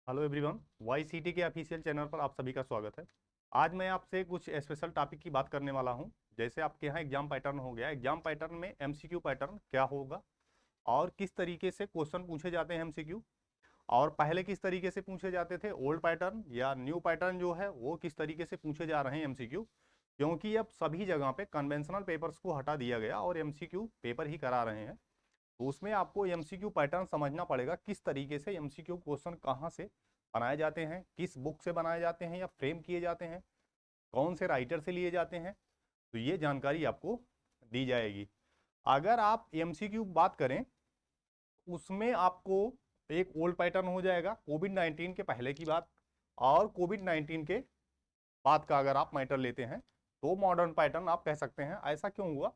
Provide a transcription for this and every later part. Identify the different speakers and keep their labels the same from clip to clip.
Speaker 1: Hello everyone, YCT के official channel पर आप सभी का स्वागत है। आज मैं आपसे कुछ स्पेशल टॉपिक की बात करने वाला हूं। जैसे आपके यहाँ एग्जाम पैटर्न हो गया, एग्जाम पैटर्न में एमसीक्यू पैटर्न क्या होगा और किस तरीके से क्वेश्चन पूछे जाते हैं एमसीक्यू, और पहले किस तरीके से पूछे जाते थे, ओल्ड पैटर्न या न्यू पैटर्न जो है वो किस तरीके से पूछे जा रहे हैं एमसीक्यू। क्योंकि अब सभी जगह पे कन्वेंशनल पेपर्स को हटा दिया गया और एमसीक्यू पेपर ही करा रहे हैं। तो उसमें आपको एमसीक्यू पैटर्न समझना पड़ेगा, किस तरीके से एमसीक्यू क्वेश्चन कहाँ से बनाए जाते हैं, किस बुक से बनाए जाते हैं या फ्रेम किए जाते हैं, कौन से राइटर से लिए जाते हैं। तो ये जानकारी आपको दी जाएगी। अगर आप एमसीक्यू बात करें, उसमें आपको एक ओल्ड पैटर्न हो जाएगा कोविड 19 के पहले की बात, और कोविड 19 के बाद का अगर आप मैटर लेते हैं तो मॉडर्न पैटर्न आप कह सकते हैं। ऐसा क्यों हुआ?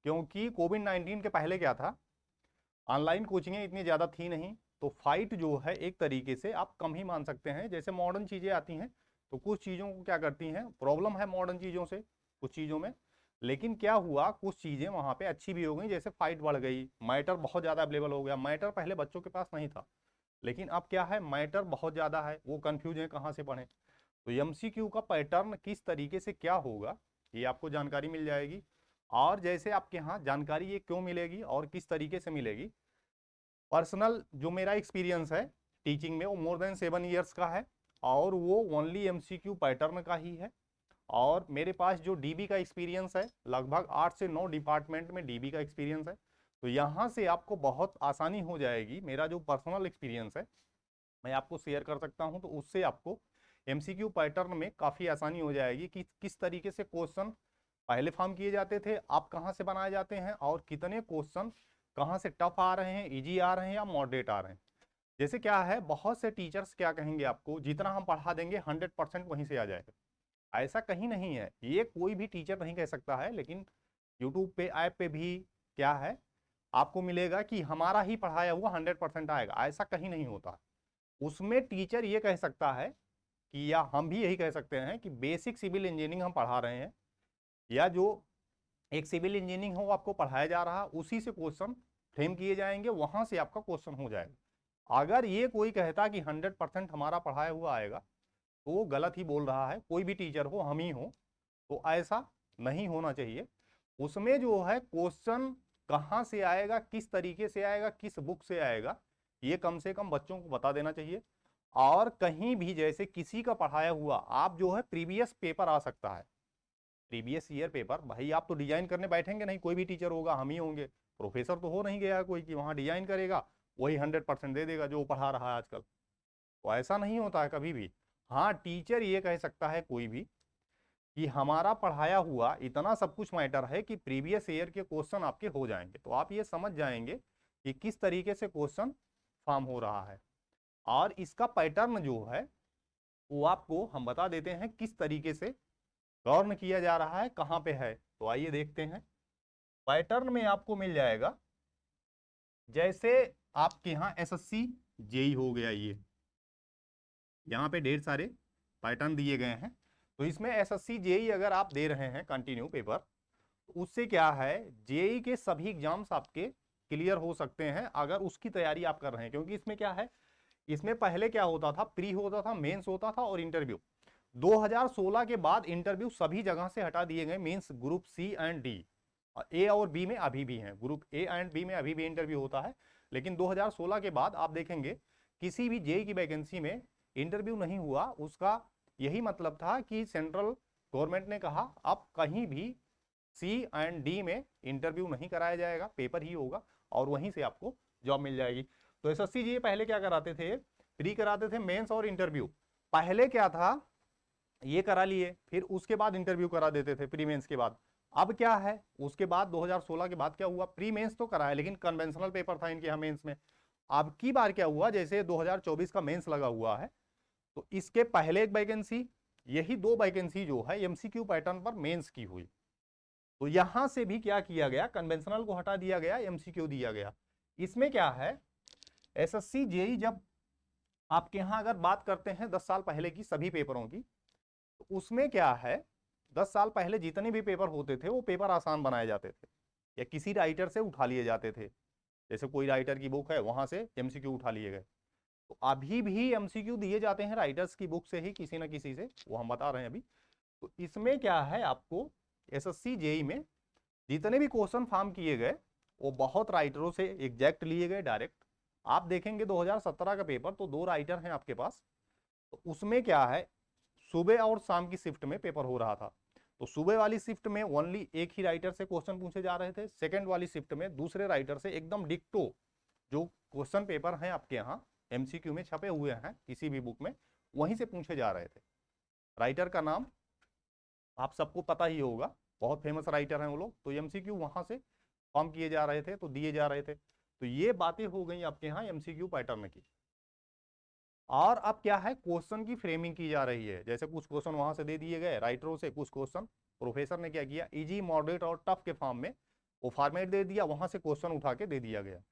Speaker 1: क्योंकि कोविड 19 के पहले क्या था, ऑनलाइन कोचिंगें इतनी ज़्यादा थी नहीं, तो फाइट जो है एक तरीके से आप कम ही मान सकते हैं। जैसे मॉडर्न चीज़ें आती हैं तो कुछ चीज़ों को क्या करती हैं, प्रॉब्लम है मॉडर्न चीज़ों से कुछ चीज़ों में। लेकिन क्या हुआ, कुछ चीज़ें वहाँ पे अच्छी भी हो गई, जैसे फाइट बढ़ गई, मैटर बहुत ज़्यादा अवेलेबल हो गया। मैटर पहले बच्चों के पास नहीं था, लेकिन अब क्या है, मैटर बहुत ज़्यादा है, वो कन्फ्यूज है कहाँ से पढ़ें। तो एमसीक्यू का पैटर्न किस तरीके से क्या होगा ये आपको जानकारी मिल जाएगी। और जैसे आपके यहाँ जानकारी ये क्यों मिलेगी और किस तरीके से मिलेगी, पर्सनल जो मेरा एक्सपीरियंस है टीचिंग में वो मोर देन 7 ईयर्स का है, और वो ओनली एमसीक्यू पैटर्न का ही है। और मेरे पास जो डीबी का एक्सपीरियंस है, लगभग 8 से 9 डिपार्टमेंट में डीबी का एक्सपीरियंस है। तो यहाँ से आपको बहुत आसानी हो जाएगी। मेरा जो पर्सनल एक्सपीरियंस है मैं आपको शेयर कर सकता हूँ, तो उससे आपको एमसीक्यू पैटर्न में काफ़ी आसानी हो जाएगी कि किस तरीके से क्वेश्चन पहले फॉर्म किए जाते थे, आप कहाँ से बनाए जाते हैं, और कितने क्वेश्चन कहाँ से टफ आ रहे हैं, इजी आ रहे हैं या मॉडरेट आ रहे हैं। जैसे क्या है, बहुत से टीचर्स क्या कहेंगे आपको, जितना हम पढ़ा देंगे 100% वहीं से आ जाएगा। ऐसा कहीं नहीं है, ये कोई भी टीचर नहीं कह सकता है। लेकिन यूट्यूब पे, ऐप पे भी क्या है, आपको मिलेगा कि हमारा ही पढ़ाया हुआ 100% आएगा। ऐसा कहीं नहीं होता। उसमें टीचर ये कह सकता है कि, या हम भी यही कह सकते हैं कि बेसिक सिविल इंजीनियरिंग हम पढ़ा रहे हैं, या जो एक सिविल इंजीनियरिंग हो आपको पढ़ाया जा रहा, उसी से क्वेश्चन फ्रेम किए जाएंगे, वहां से आपका क्वेश्चन हो जाएगा। अगर ये कोई कहता कि 100% हमारा पढ़ाया हुआ आएगा, तो वो गलत ही बोल रहा है। कोई भी टीचर हो, हम ही हो, तो ऐसा नहीं होना चाहिए। उसमें जो है क्वेश्चन कहाँ से आएगा, किस तरीके से आएगा, किस बुक से आएगा, ये कम से कम बच्चों को बता देना चाहिए। और कहीं भी जैसे किसी का पढ़ाया हुआ आप जो है प्रीवियस पेपर आ सकता है, प्रीवियस ईयर पेपर, भाई आप तो डिजाइन करने बैठेंगे नहीं, कोई भी टीचर होगा, हम ही होंगे। प्रोफेसर तो हो नहीं गया कोई कि वहां डिजाइन करेगा, वही 100% दे देगा जो वो पढ़ा रहा है आजकल। तो ऐसा नहीं होता है कभी भी। हाँ, टीचर ये कह सकता है कोई भी कि हमारा पढ़ाया हुआ इतना सब कुछ मैटर है कि प्रीवियस ईयर के क्वेश्चन आपके हो जाएंगे। तो आप ये समझ जाएंगे कि किस तरीके से क्वेश्चन फॉर्म हो रहा है। और इसका पैटर्न जो है वो आपको हम बता देते हैं किस तरीके से गवर्न किया जा रहा है, कहाँ पे है। तो आइए देखते हैं। पैटर्न में आपको मिल जाएगा, जैसे आपके यहाँ एसएससी जेई हो गया, ये यहाँ पे ढेर सारे पैटर्न दिए गए हैं। तो इसमें एसएससी जेई अगर आप दे रहे हैं कंटिन्यू पेपर, तो उससे क्या है, जेई के सभी एग्जाम्स आपके क्लियर हो सकते हैं अगर उसकी तैयारी आप कर रहे हैं। क्योंकि इसमें क्या है, इसमें पहले क्या होता था, प्री होता था, मेंस होता था और इंटरव्यू। 2016 के बाद इंटरव्यू सभी जगह से हटा दिए गए। Means group C and D, A और बी में अभी भी हैं, ग्रुप ए एंड बी में अभी भी इंटरव्यू होता है। लेकिन 2016 के बाद आप देखेंगे किसी भी जेई की वैकेंसी में इंटरव्यू नहीं हुआ। उसका यही मतलब था कि सेंट्रल गवर्नमेंट ने कहा अब कहीं भी सी एंड डी में इंटरव्यू नहीं कराया जाएगा, पेपर ही होगा और वहीं से आपको जॉब मिल जाएगी। तो एसएससी जी पहले क्या कराते थे, प्री कराते थे, मेंस और इंटरव्यू। पहले क्या था, ये करा लिए, फिर उसके बाद इंटरव्यू करा देते थे प्री मेंस के बाद। अब क्या है, उसके बाद 2016 के बाद क्या हुआ, प्री मेंस तो कराया लेकिन कन्वेंशनल पेपर था इनके यहाँ मेंस में। अब की बार क्या हुआ, जैसे 2024 का मेंस लगा हुआ है, तो इसके पहले एक वैकेंसी, यही 2 वैकेंसी जो है एमसीक्यू पैटर्न पर मेंस की हुई। तो यहां से भी क्या किया गया, कन्वेंशनल को हटा दिया गया, एमसीक्यू दिया गया। इसमें क्या है, एसएससी जेई जब आपके यहां अगर बात करते हैं 10 साल पहले की सभी पेपरों की, तो उसमें क्या है, 10 साल पहले जितने भी पेपर होते थे वो पेपर आसान बनाए जाते थे या किसी राइटर से उठा लिए जाते थे। जैसे कोई राइटर की बुक है, वहां से एमसीक्यू उठा लिए गए। तो अभी भी एमसीक्यू दिए जाते हैं राइटर्स की बुक से ही, किसी ना किसी से, वो हम बता रहे हैं अभी। तो इसमें क्या है, आपको एसएससी जेई में जितने भी क्वेश्चन फॉर्म किए गए वो बहुत राइटरों से एग्जैक्ट लिए गए डायरेक्ट। आप देखेंगे 2017 का पेपर, तो 2 राइटर हैं आपके पास। तो उसमें क्या है, सुबह और शाम की शिफ्ट में पेपर हो रहा था। तो सुबह वाली शिफ्ट में ओनली एक ही राइटर से क्वेश्चन पूछे जा रहे थे, सेकंड वाली शिफ्ट में दूसरे राइटर से एकदम डिक्टो जो क्वेश्चन पेपर हैं आपके यहाँ एमसीक्यू में छपे हुए हैं किसी भी बुक में, वहीं से पूछे जा रहे थे। राइटर का नाम आप सबको पता ही होगा, बहुत फेमस राइटर हैं वो लोग। तो एमसीक्यू वहां से फॉर्म किए जा रहे थे, तो दिए जा रहे थे। तो ये बातें हो गई आपके यहाँ एमसीक्यू पैटर्न की। और अब क्या है, क्वेश्चन की फ्रेमिंग की जा रही है। जैसे कुछ क्वेश्चन वहां से दे दिए गए राइटरों से, कुछ क्वेश्चन प्रोफेसर ने क्या किया, इजी, मॉडरेट और टफ के फॉर्म में वो फॉर्मेट दे दिया, वहां से क्वेश्चन उठा के दे दिया गया।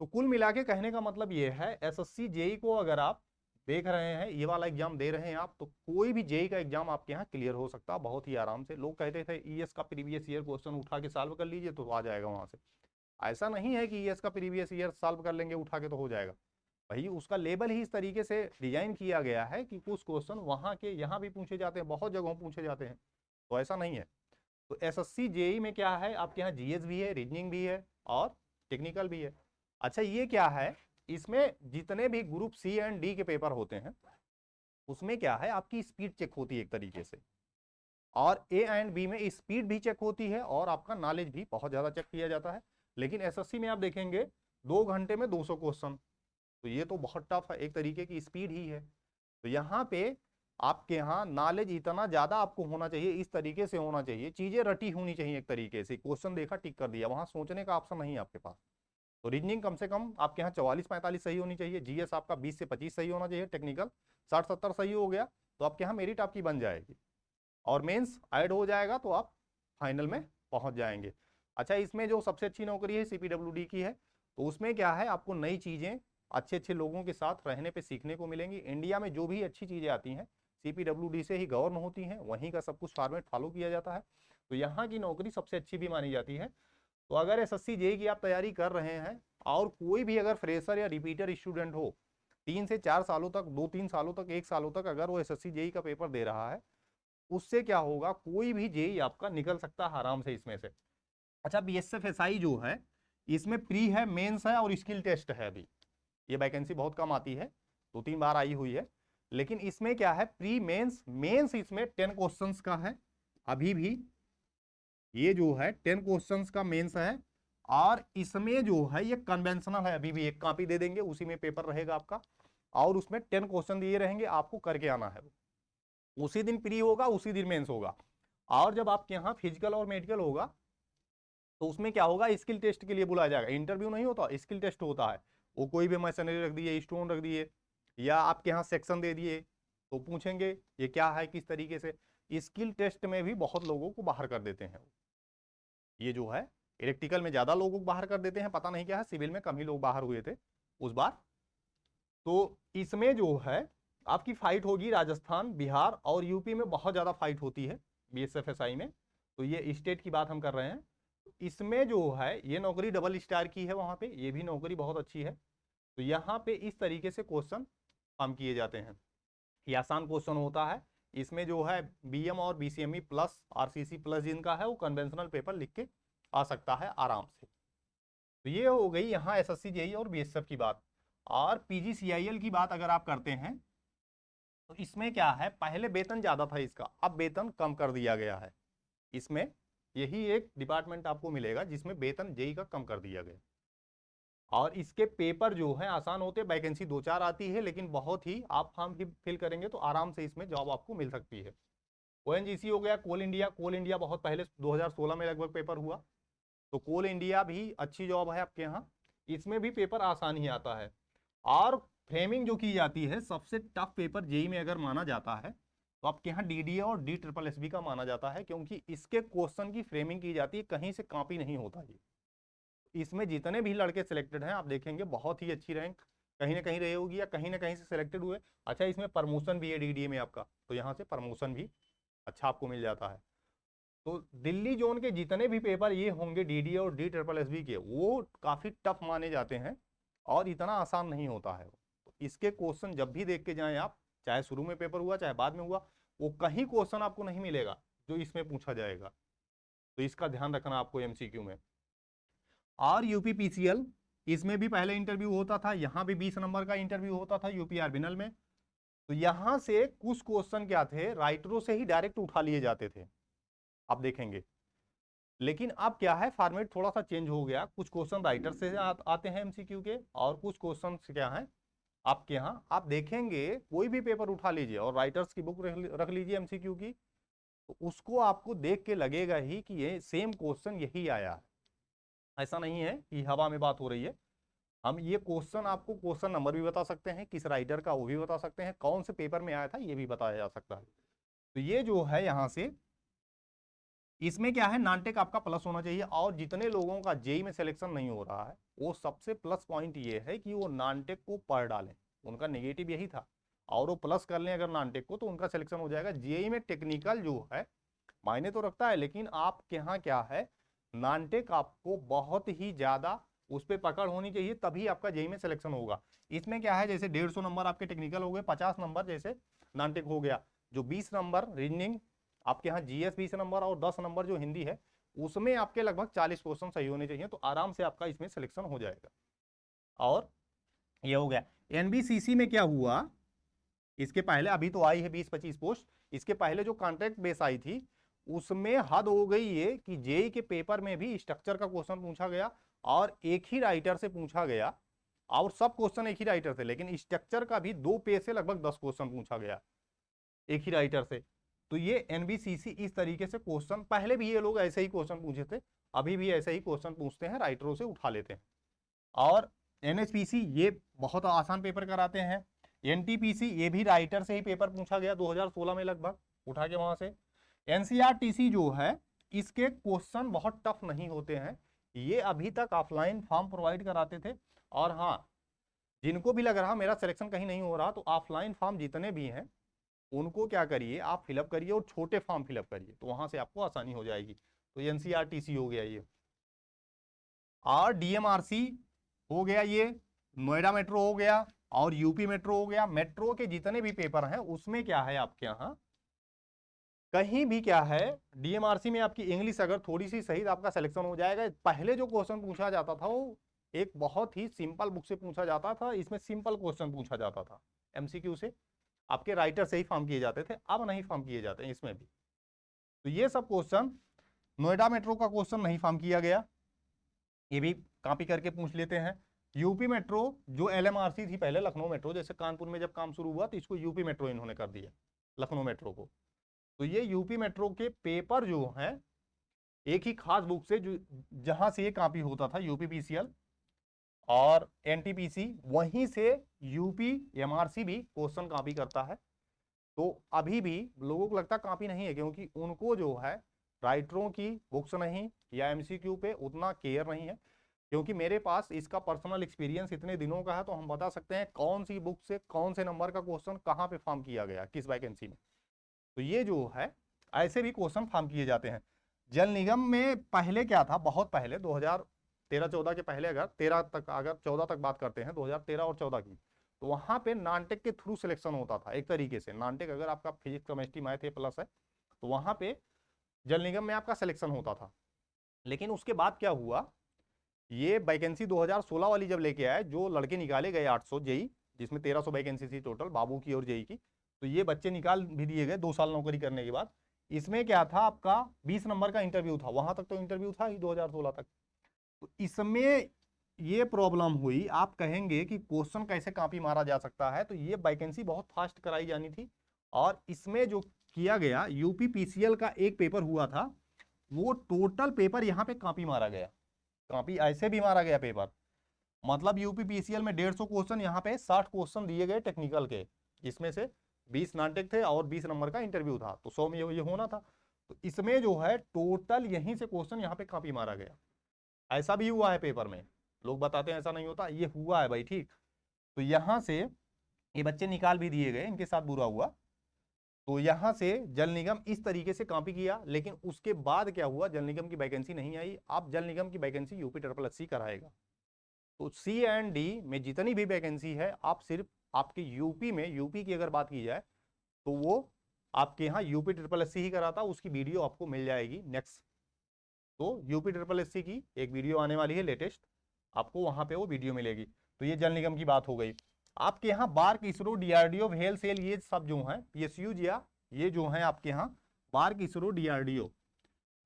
Speaker 1: तो कुल मिला के कहने का मतलब ये है, एसएससी जेई को अगर आप देख रहे हैं, ये वाला एग्जाम दे रहे हैं आप, तो कोई भी जेई का एग्जाम आपके यहाँ क्लियर हो सकता है बहुत ही आराम से। लोग कहते थे ईएस का प्रीवियस ईयर क्वेश्चन उठा के सॉल्व कर लीजिए तो आ जाएगा वहां से। ऐसा नहीं है कि ईएस का प्रीवियस ईयर सॉल्व कर लेंगे उठा के तो हो जाएगा। भाई उसका लेवल ही इस तरीके से डिजाइन किया गया है कि कुछ क्वेश्चन वहां के यहाँ भी पूछे जाते हैं, बहुत जगहों पूछे जाते हैं, तो ऐसा नहीं है। तो एसएससी जेई में क्या है, आपके यहाँ जीएस भी है, रीजनिंग भी है और टेक्निकल भी है। अच्छा ये क्या है, इसमें जितने भी ग्रुप सी एंड डी के पेपर होते हैं उसमें क्या है, आपकी स्पीड चेक होती है एक तरीके से, और ए एंड बी में स्पीड भी चेक होती है और आपका नॉलेज भी बहुत ज्यादा चेक किया जाता है। लेकिन एसएससी में आप देखेंगे 2 घंटे में 200 क्वेश्चन, तो ये तो बहुत टफ है, एक तरीके की स्पीड ही है। तो यहाँ पे आपके यहाँ नॉलेज इतना ज्यादा आपको होना चाहिए, इस तरीके से होना चाहिए, चीजें रटी होनी चाहिए एक तरीके से, क्वेश्चन देखा टिक कर दिया, वहां सोचने का ऑप्शन नहीं है आपके पास। तो रीजनिंग कम से कम आपके यहाँ 44-45 सही होनी चाहिए, जीएस आपका 20 से 25 सही होना चाहिए, टेक्निकल 60-70 सही हो गया तो आपके यहाँ मेरिट आपकी बन जाएगी, और मेंस ऐड हो जाएगा तो आप फाइनल में पहुंच जाएंगे। अच्छा इसमें जो सबसे अच्छी नौकरी है सीपीडब्ल्यूडी की है, तो उसमें क्या है, आपको नई चीजें अच्छे अच्छे लोगों के साथ रहने पे सीखने को मिलेंगी। इंडिया में जो भी अच्छी चीजें आती हैं सीपीडब्ल्यूडी से ही गवर्न होती हैं, वहीं का सब कुछ फॉर्मेट फॉलो किया जाता है, तो यहाँ की नौकरी सबसे अच्छी भी मानी जाती है। तो अगर एसएससी जेई की आप तैयारी कर रहे हैं, और कोई भी अगर फ्रेशर या रिपीटर स्टूडेंट हो 3 से 4 सालों तक, 2-3 सालों तक, 1 सालों तक अगर वो एसएससी जेई का पेपर दे रहा है, उससे क्या होगा, कोई भी जेई आपका निकल सकता है आराम से इसमें से। अच्छा बीएसएफएसआई जो है इसमें प्री है, मेंस है और स्किल टेस्ट है। अभी ये वैकेंसी बहुत कम आती है, 2-3 बार आई हुई है, लेकिन इसमें क्या है, प्री मेंस, मेंस इसमें 10 क्वेश्चंस का है अभी भी, ये जो है 10 क्वेश्चंस का मेंस है। और इसमें जो है ये कन्वेंशनल है, अभी भी एक कॉपी दे देंगे, उसी में पेपर रहेगा आपका, और उसमें 10 क्वेश्चन दिए रहेंगे, आपको करके आना है। उसी दिन प्री होगा, उसी दिन मेंस होगा। और जब आपके यहाँ फिजिकल और मेडिकल होगा तो उसमें क्या होगा, स्किल टेस्ट के लिए बुलाया जाएगा। इंटरव्यू नहीं होता, स्किल टेस्ट होता है। वो कोई भी मशीनरी रख दिए, स्टोन रख दिए, या आपके यहाँ सेक्शन दे दिए, तो पूछेंगे ये क्या है, किस तरीके से। स्किल टेस्ट में भी बहुत लोगों को बाहर कर देते हैं। ये जो है इलेक्ट्रिकल में ज्यादा लोगों को बाहर कर देते हैं, पता नहीं क्या है, सिविल में कम ही लोग बाहर हुए थे उस बार। तो इसमें जो है आपकी फाइट होगी, राजस्थान, बिहार और यूपी में बहुत ज्यादा फाइट होती है बीएसएफएसआई में। तो ये स्टेट की बात हम कर रहे हैं। इसमें जो है ये नौकरी डबल स्टार की है, वहां पे ये भी नौकरी बहुत अच्छी है। तो यहाँ पे इस तरीके से क्वेश्चन फॉर्म किए जाते हैं, ये आसान क्वेश्चन होता है। इसमें जो है बीएम और बीसीएमई प्लस आरसीसी प्लस जिनका है वो कन्वेंशनल पेपर लिख के आ सकता है आराम से। तो ये हो गई यहाँ एसएससी जेई और बीएसएफ की बात। और पीजीसीआईएल की बात अगर आप करते हैं तो इसमें क्या है, पहले वेतन ज्यादा था इसका, अब वेतन कम कर दिया गया है। इसमें यही एक डिपार्टमेंट आपको मिलेगा जिसमें वेतन जेई का कम कर दिया गया, और इसके पेपर जो है आसान होते, वैकेंसी 2-4 आती है, लेकिन बहुत ही आप फॉर्म फिल करेंगे तो आराम से इसमें जॉब आपको मिल सकती है। ओएनजीसी हो गया, कोल इंडिया, कोल इंडिया बहुत पहले 2016 में लगभग पेपर हुआ, तो कोल इंडिया भी अच्छी जॉब है आपके यहाँ, इसमें भी पेपर आसान ही आता है। और फ्रेमिंग जो की जाती है, सबसे टफ पेपर जेई में अगर माना जाता है तो आपके यहाँ डीडीए और DSSB का माना जाता है, क्योंकि इसके क्वेश्चन की फ्रेमिंग की जाती है, कहीं से कॉपी नहीं होता ये। इसमें जितने भी लड़के सिलेक्टेड हैं आप देखेंगे बहुत ही अच्छी रैंक कहीं ना कहीं रही होगी, या कहीं ना कहीं से सिलेक्टेड हुए। अच्छा इसमें प्रमोशन भी है डीडीए में आपका, तो यहाँ से प्रमोशन भी अच्छा आपको मिल जाता है। तो दिल्ली जोन के जितने भी पेपर ये होंगे डीडीए और DSSB के, वो काफी टफ माने जाते हैं और इतना आसान नहीं होता है। तो इसके क्वेश्चन जब भी देख के जाएं आप, चाहे शुरू में पेपर हुआ चाहे बाद में हुआ, वो कहीं क्वेश्चन आपको नहीं मिलेगा जो इसमें पूछा जाएगा। तो इसका ध्यान रखना आपको एमसीक्यू में। और यूपीपीसीएल, इसमें भी पहले इंटरव्यू होता था, यहाँ भी 20 नंबर का इंटरव्यू होता था यूपीआरबीएनएल में। तो यहां से कुछ क्वेश्चन क्या थे, राइटरों से ही डायरेक्ट उठा लिए जाते थे, आप देखेंगे। लेकिन अब क्या है, फॉर्मेट थोड़ा सा चेंज हो गया, कुछ क्वेश्चन राइटर से आते हैं एमसीक्यू के, और कुछ क्वेश्चन क्या है आपके यहाँ। आप देखेंगे कोई भी पेपर उठा लीजिए और राइटर्स की बुक रख लीजिए एमसीक्यू की, तो उसको आपको देख के लगेगा ही कि ये सेम क्वेश्चन यही आया है। ऐसा नहीं है कि हवा में बात हो रही है। हम ये क्वेश्चन, आपको क्वेश्चन नंबर भी बता सकते हैं, किस राइटर का वो भी बता सकते हैं, कौन से पेपर में आया था ये भी बताया जा सकता है। तो ये जो है यहाँ से, इसमें क्या है, नॉन-टेक आपका प्लस होना चाहिए। और जितने लोगों का जेई में सिलेक्शन नहीं हो रहा है, वो सबसे प्लस पॉइंट ये है कि वो नॉन-टेक को पढ़ डालें। उनका नेगेटिव यही था, और वो प्लस कर लें अगर नॉन-टेक को, तो उनका सिलेक्शन हो जाएगा। जेई में टेक्निकल जो है मायने तो रखता है, लेकिन आपके यहाँ क्या है, नॉन-टेक आपको बहुत ही ज्यादा उस पर पकड़ होनी चाहिए, तभी आपका जेई में सिलेक्शन होगा। इसमें क्या है, जैसे 150 नंबर आपके टेक्निकल हो गए, 50 नंबर जैसे नॉन-टेक हो गया, जो 20 नंबर रीजनिंग आपके यहाँ, जीएस 20 नंबर और 10 नंबर जो हिंदी है, उसमें आपके लगभग 40 क्वेश्चन सही होने चाहिए, तो आराम से आपका इसमें सिलेक्शन हो जाएगा। और ये हो गया। एनबीसीसी में क्या हुआ, इसके पहले, अभी तो आई है 20-25 पोस्ट, इसके पहले जो कॉन्ट्रैक्ट बेस आई थी उसमें हद हो गई ये कि जेई के पेपर में भी स्ट्रक्चर का क्वेश्चन पूछा गया, और एक ही राइटर से पूछा गया, और सब क्वेश्चन एक ही राइटर से, लेकिन स्ट्रक्चर का भी 2 पेज से लगभग 10 क्वेश्चन पूछा गया एक ही राइटर से। तो ये एनबीसीसी इस तरीके से क्वेश्चन, पहले भी ये लोग ऐसे ही क्वेश्चन पूछे थे, अभी भी ऐसे ही क्वेश्चन पूछते हैं, राइटरों से उठा लेते हैं। और एनएचपीसी ये बहुत आसान पेपर कराते हैं। एनटीपीसी ये भी राइटर से ही पेपर पूछा गया 2016 में लगभग, उठा के वहां से। एनसीईआरटी जो है, इसके क्वेश्चन बहुत टफ नहीं होते हैं, ये अभी तक ऑफलाइन फॉर्म प्रोवाइड कराते थे। और हाँ, जिनको भी लग रहा मेरा सिलेक्शन कहीं नहीं हो रहा, तो ऑफलाइन फॉर्म जितने भी हैं उनको क्या करिए, आप फिलअप करिए और छोटे फॉर्म फिलअप करिए, तो वहां से आपको आसानी हो जाएगी। तो एनसीईआरटी हो गया ये। और डीएमआरसी हो गया, ये नोएडा मेट्रो हो गया, और यूपी मेट्रो हो गया। मेट्रो के जितने भी पेपर हैं उसमें क्या है आपके यहाँ, कहीं भी क्या है, डीएमआरसी में आपकी इंग्लिश अगर थोड़ी सी सही तो आपका सिलेक्शन हो जाएगा। पहले जो क्वेश्चन पूछा जाता था वो एक बहुत ही सिंपल बुक से पूछा जाता था, इसमें सिंपल क्वेश्चन पूछा जाता था एमसीक्यू से, आपके राइटर से ही फॉर्म किए जाते थे, अब नहीं फॉर्म किए जाते हैं इसमें भी। तो ये सब क्वेश्चन, नोएडा मेट्रो का क्वेश्चन नहीं फॉर्म किया गया, ये भी कॉपी करके पूछ लेते हैं। यूपी मेट्रो जो एलएमआरसी थी पहले, लखनऊ मेट्रो, जैसे कानपुर में जब काम शुरू हुआ तो इसको यूपी मेट्रो इन्होंने कर दिया, लखनऊ मेट्रो को। तो ये यूपी मेट्रो के पेपर जो हैं, एक ही खास बुक से, जो जहां से ये कॉपी होता था, यूपीपीसीएल और एनटीपीसी, वहीं से यूपी एमआरसी भी क्वेश्चन कॉपी करता है। तो अभी भी लोगों को लगता कॉपी नहीं है, क्योंकि उनको जो है राइटरों की बुक्स नहीं या एमसीक्यू पे उतना केयर नहीं है। क्योंकि मेरे पास इसका पर्सनल एक्सपीरियंस इतने दिनों का है, तो हम बता सकते हैं कौन सी बुक से कौन से नंबर का क्वेश्चन कहाँ पे फॉर्म किया गया, किस वैकेंसी में। तो ये जो है ऐसे भी क्वेश्चन फॉर्म किए जाते हैं। जल निगम में पहले क्या था, बहुत पहले 2013-14 के पहले, अगर 13 तक, अगर 14 तक बात करते हैं, 2013 और 14 की, तो वहां पे नॉन-टेक के थ्रू सिलेक्शन होता था एक तरीके से। नॉन-टेक अगर आपका फिजिक्स केमिस्ट्री मैथ प्लस है, तो वहां पे जल निगम में आपका सिलेक्शन होता था। लेकिन उसके बाद क्या हुआ, ये वैकेंसी 2016 वाली जब लेके आए, जो लड़के निकाले गए 800 जेई, जिसमें 1300 वैकेंसी थी टोटल, बाबू की और जेई की, तो ये बच्चे निकाल भी दिए गए 2 साल नौकरी करने के बाद। इसमें क्या था, आपका 20 नंबर का इंटरव्यू था, वहां तक तो इंटरव्यू था ही 2016 तक। तो इसमें ये प्रॉब्लम हुई, आप कहेंगे कि क्वेश्चन कैसे कॉपी मारा जा सकता है, तो ये वैकेंसी बहुत फास्ट कराई जानी थी। और इसमें जो किया गया, यूपीपीसीएल का एक पेपर हुआ था, वो टोटल पेपर यहाँ पे कॉपी मारा गया, कॉपी ऐसे भी मारा गया पेपर। मतलब यूपीपीसीएल में 150 क्वेश्चन, यहाँ पे 60 क्वेश्चन दिए गए टेक्निकल के, जिसमें से 20 नॉन-टेक थे और 20 नंबर का इंटरव्यू था, तो 100 में ये होना था। तो इसमें जो है टोटल यहीं से क्वेश्चन यहाँ पे कॉपी मारा गया। ऐसा भी हुआ है पेपर में, लोग बताते हैं ऐसा नहीं होता, ये हुआ है भाई, ठीक। तो यहाँ से ये बच्चे निकाल भी दिए गए, इनके साथ बुरा हुआ। तो यहाँ से जल निगम इस तरीके से कॉपी किया, लेकिन उसके बाद क्या हुआ, जल निगम की वैकेंसी नहीं आई। अब जल निगम की वैकेंसी यूपी SSC कराएगा। तो C&D में जितनी भी वैकेंसी है, आप सिर्फ आपके यूपी में, यूपी की अगर बात की जाए तो वो आपके यहाँ यूपी ट्रिपल एससी ही कराता, उसकी वीडियो आपको मिल जाएगी नेक्स्ट। तो यूपी ट्रिपल एससी की एक वीडियो आने वाली है लेटेस्ट, आपको वहां पे वो वीडियो मिलेगी। तो ये जल निगम की बात हो गई। आपके यहाँ बार्क, इसरो, डीआरडीओ, भेल सेल, ये सब जो है पीएसयू या ये जो है आपके यहाँ बार्क, इसरो, डीआरडीओ,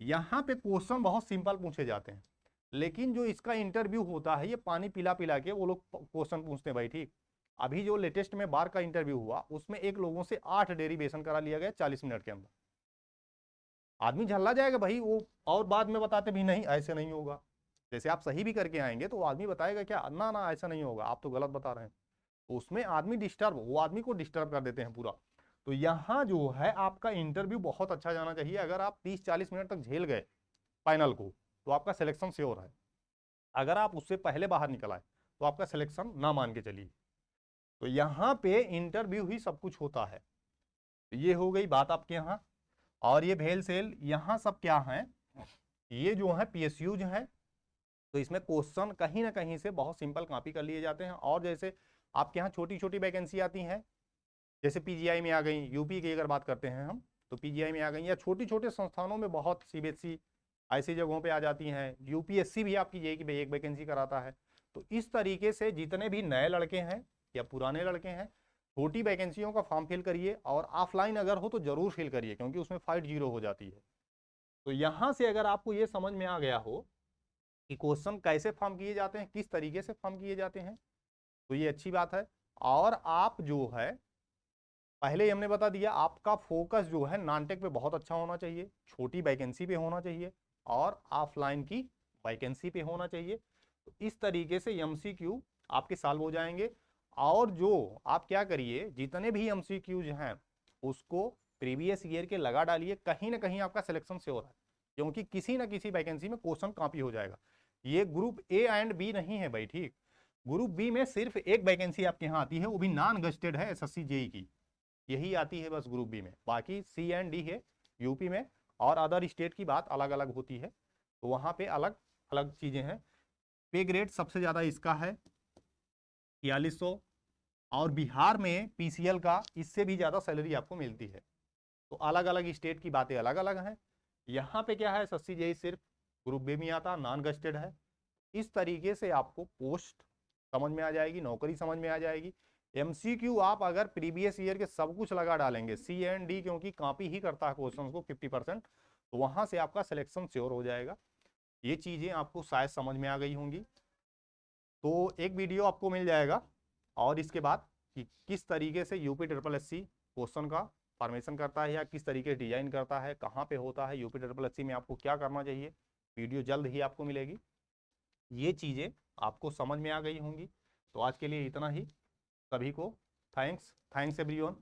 Speaker 1: यहाँ पे क्वेश्चन बहुत सिंपल पूछे जाते हैं, लेकिन जो इसका इंटरव्यू होता है ये पानी पिला पिला के वो लोग क्वेश्चन पूछते हैं भाई। ठीक, अभी जो लेटेस्ट में बार का इंटरव्यू हुआ उसमें एक लोगों से 8 डेरिवेशन करा लिया गया 40 मिनट के अंदर। आदमी झल्ला जाएगा भाई वो, और बाद में बताते भी नहीं ऐसे नहीं होगा। जैसे आप सही भी करके आएंगे तो आदमी बताएगा क्या, ना ना ऐसा नहीं होगा, आप तो गलत बता रहे हैं। तो उसमें आदमी डिस्टर्ब, वो आदमी को डिस्टर्ब कर देते हैं पूरा। तो यहाँ जो है आपका इंटरव्यू बहुत अच्छा जाना चाहिए। अगर आप 30-40 मिनट तक झेल गए फाइनल को तो आपका सिलेक्शन श्योर है। अगर आप उससे पहले बाहर निकल आए तो आपका सिलेक्शन ना मान के चलिए। तो यहाँ पे इंटरव्यू ही सब कुछ होता है। तो ये हो गई बात आपके यहाँ। और ये भेल सेल यहाँ सब क्या है, ये जो है पीएसयू जो है, तो इसमें क्वेश्चन कहीं ना कहीं से बहुत सिंपल कॉपी कर लिए जाते हैं। और जैसे आपके यहाँ छोटी छोटी वैकेंसी आती हैं, जैसे पीजीआई में आ गई, यूपी की अगर बात करते हैं हम तो पीजीआई में आ गई, या छोटी छोटे संस्थानों में बहुत सीबीएसई ऐसी जगहों पे आ जाती हैं। यूपीएससी भी आपकी यही कि एक वैकेंसी कराता है। तो इस तरीके से जितने भी नए लड़के हैं या पुराने लड़के हैं, छोटी वैकेंसियों का फॉर्म फिल करिए, और ऑफलाइन अगर हो तो जरूर फिल करिए, क्योंकि उसमें फाइट 0 हो जाती है। तो यहाँ से अगर आपको ये समझ में आ गया हो कि क्वेश्चन कैसे फॉर्म किए जाते हैं, किस तरीके से फॉर्म किए जाते हैं, तो ये अच्छी बात है। और आप जो है पहले ही हमने बता दिया, आपका फोकस जो है नॉन-टेक पे बहुत अच्छा होना चाहिए, छोटी वैकेंसी पे होना चाहिए, और ऑफलाइन की वैकेंसी पे होना चाहिए। तो इस तरीके से एमसीक्यू आपके सॉल्व हो जाएंगे। और जो आप क्या करिए, जितने भी एमसीक्यूज हैं उसको प्रीवियस ईयर के लगा डालिए, कहीं ना कहीं आपका सिलेक्शन श्योर है, क्योंकि किसी ना किसी वैकेंसी में क्वेश्चन कॉपी हो जाएगा। ये ग्रुप ए एंड बी नहीं है भाई। ठीक, ग्रुप बी में सिर्फ एक वैकेंसी आपके यहाँ आती है, वो भी नॉन गस्टेड है, एसएससी जेई की, यही आती है बस ग्रुप बी में। बाकी सी एंड डी है यूपी में, और अदर स्टेट की बात अलग अलग होती है, तो वहां पे अलग अलग चीजें हैं। पे ग्रेड सबसे ज्यादा इसका है 4600, और बिहार में पीसीएल का इससे भी ज्यादा सैलरी आपको मिलती है। तो अलग अलग स्टेट की बातें अलग अलग हैं। यहाँ पे क्या है, एसएससी जेई सिर्फ ग्रुप बी में आता, नॉन गस्टेड है। इस तरीके से आपको पोस्ट समझ में आ जाएगी, नौकरी समझ में आ जाएगी। एमसीक्यू आप अगर प्रीवियस ईयर के सब कुछ लगा डालेंगे, सी एंड डी क्योंकि कॉपी ही करता है क्वेश्चन को 50%, तो वहां से आपका सिलेक्शन श्योर हो जाएगा। ये चीजें आपको शायद समझ में आ गई होंगी। तो एक वीडियो आपको मिल जाएगा और इसके बाद कि किस तरीके से यूपी ट्रिपल एससी क्वेश्चन का फॉर्मेशन करता है, या किस तरीके से डिजाइन करता है, कहाँ पे होता है, यूपी ट्रिपल एससी में आपको क्या करना चाहिए, वीडियो जल्द ही आपको मिलेगी। ये चीजें आपको समझ में आ गई होंगी। तो आज के लिए इतना ही। सभी को थैंक्स एवरीवन।